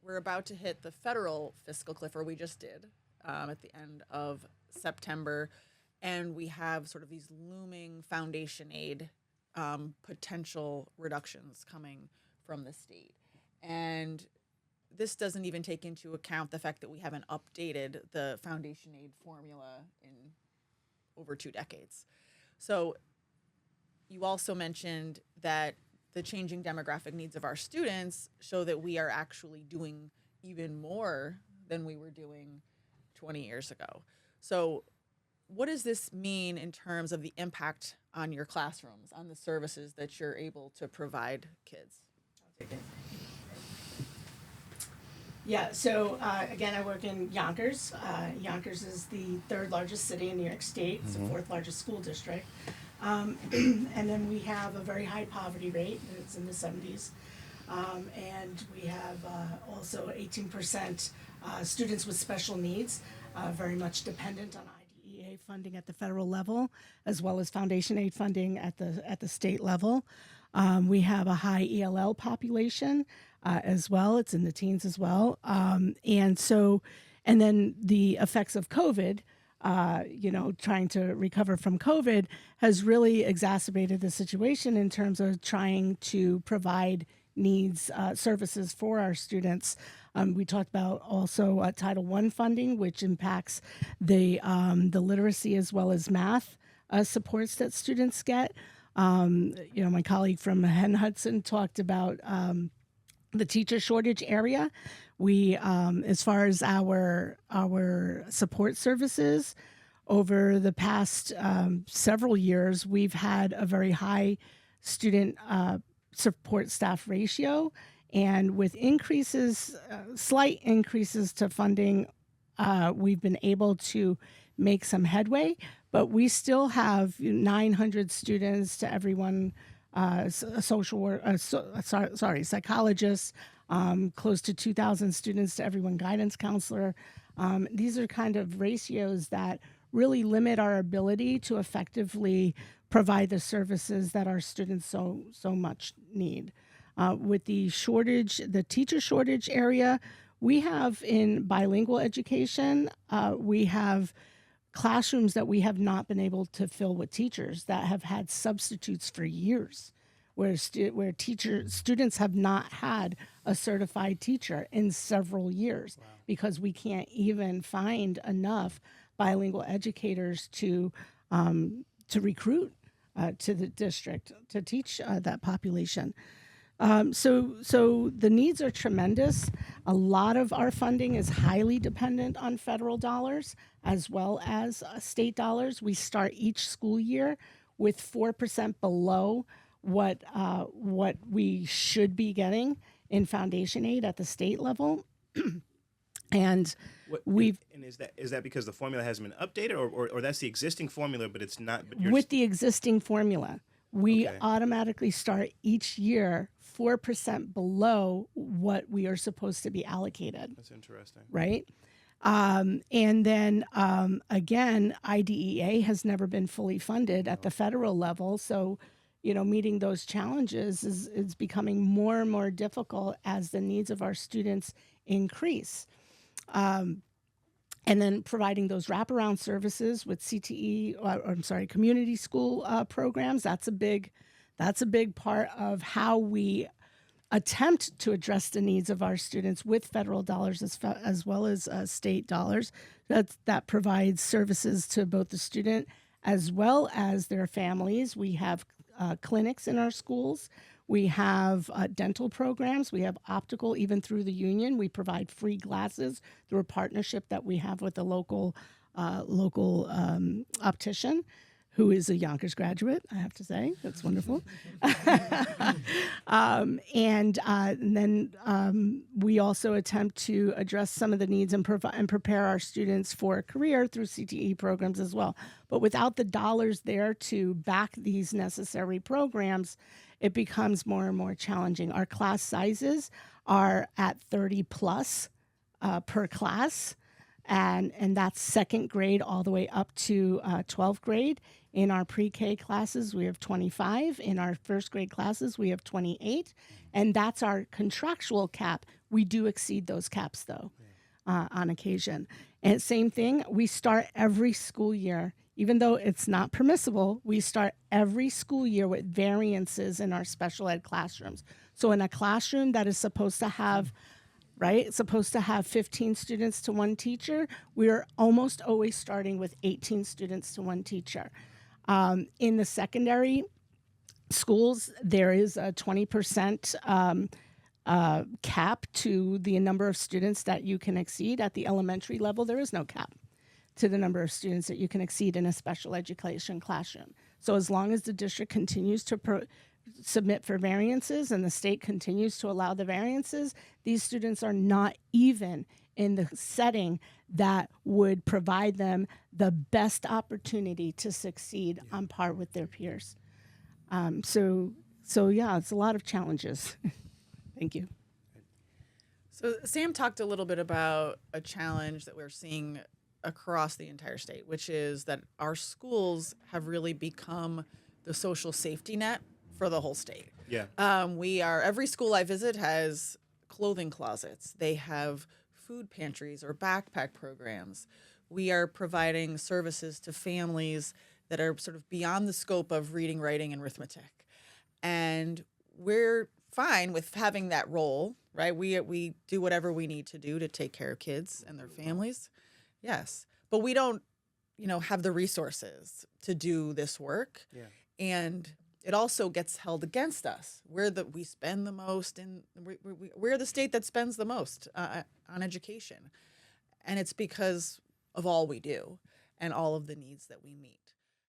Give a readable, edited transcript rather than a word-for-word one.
we're about to hit the federal fiscal cliff, or we just did at the end of September, and we have sort of these looming foundation aid potential reductions coming from the state. And this doesn't even take into account the fact that we haven't updated the foundation aid formula in over 2 decades. So you also mentioned that the changing demographic needs of our students show that we are actually doing even more than we were doing 20 years ago. So what does this mean in terms of the impact on your classrooms, on the services that you're able to provide kids? Yeah, so again, I work in Yonkers. Yonkers is the 3rd largest city in New York State. It's the 4th largest school district. And then we have a very high poverty rate. It's in the 70s. And we have also 18% students with special needs, very much dependent on IDEA funding at the federal level, as well as foundation aid funding at the state level. We have a high ELL population as well. It's in the teens as well. And then the effects of COVID, trying to recover from COVID has really exacerbated the situation in terms of trying to provide needs, services for our students. We talked about also Title I funding, which impacts the literacy as well as math supports that students get. My colleague from Hen Hudson talked about the teacher shortage area. We, as far as our support services, over the past several years, we've had a very high student support staff ratio, and with increases, slight increases to funding, we've been able to make some headway, but we still have 900 students to everyone, psychologists, close to 2,000 students to everyone guidance counselor. These are kind of ratios that really limit our ability to effectively provide the services that our students so much need. With the shortage, the teacher shortage area, we have in bilingual education, we have classrooms that we have not been able to fill with teachers that have had substitutes for years, where students have not had a certified teacher in several years. Wow. Because we can't even find enough bilingual educators to recruit to the district to teach that population. So the needs are tremendous. A lot of our funding is highly dependent on federal dollars as well as state dollars. We start each school year with 4% below what we should be getting in foundation aid at the state level. And is that because the formula hasn't been updated, or that's the existing formula, but it's not? But with the existing formula, we automatically start each year 4% below what we are supposed to be allocated. That's interesting, right? And then again, IDEA has never been fully funded at the federal level, so meeting those challenges is becoming more and more difficult as the needs of our students increase. And then providing those wraparound services with CTE, community school programs. That's a big part of how we attempt to address the needs of our students with federal dollars as well as state dollars. That provides services to both the student as well as their families. We have clinics in our schools. We have dental programs. We have optical, even through the union. We provide free glasses through a partnership that we have with a local optician who is a Yonkers graduate, I have to say. That's wonderful. And then we also attempt to address some of the needs and prepare our students for a career through CTE programs as well. But without the dollars there to back these necessary programs, it becomes more and more challenging. Our class sizes are at 30 plus per class, and that's second grade all the way up to 12th grade. In our pre-K classes, we have 25. In our first grade classes, we have 28. And that's our contractual cap. We do exceed those caps, though, on occasion. And same thing, we start every school year, even though it's not permissible, we start every school year with variances in our special ed classrooms. So in a classroom that is supposed to have, right, it's supposed to have 15 students to one teacher, we're almost always starting with 18 students to one teacher. In the secondary schools, there is a 20% cap to the number of students that you can exceed. At the elementary level, there is no cap to the number of students that you can exceed in a special education classroom. So as long as the district continues to submit for variances and the state continues to allow the variances, these students are not even in the setting that would provide them the best opportunity to succeed on par with their peers. So yeah, it's a lot of challenges. Thank you. So Sam talked a little bit about a challenge that we're seeing across the entire state, which is that our schools have really become the social safety net for the whole state. Yeah. Every school I visit has clothing closets. They have food pantries or backpack programs. We are providing services to families that are sort of beyond the scope of reading, writing, and arithmetic. And we're fine with having that role, right? We do whatever we need to do to take care of kids and their families. Yes. But we don't, have the resources to do this work. Yeah. And it also gets held against us. We spend the most, and we're the state that spends the most on education. And it's because of all we do and all of the needs that we meet.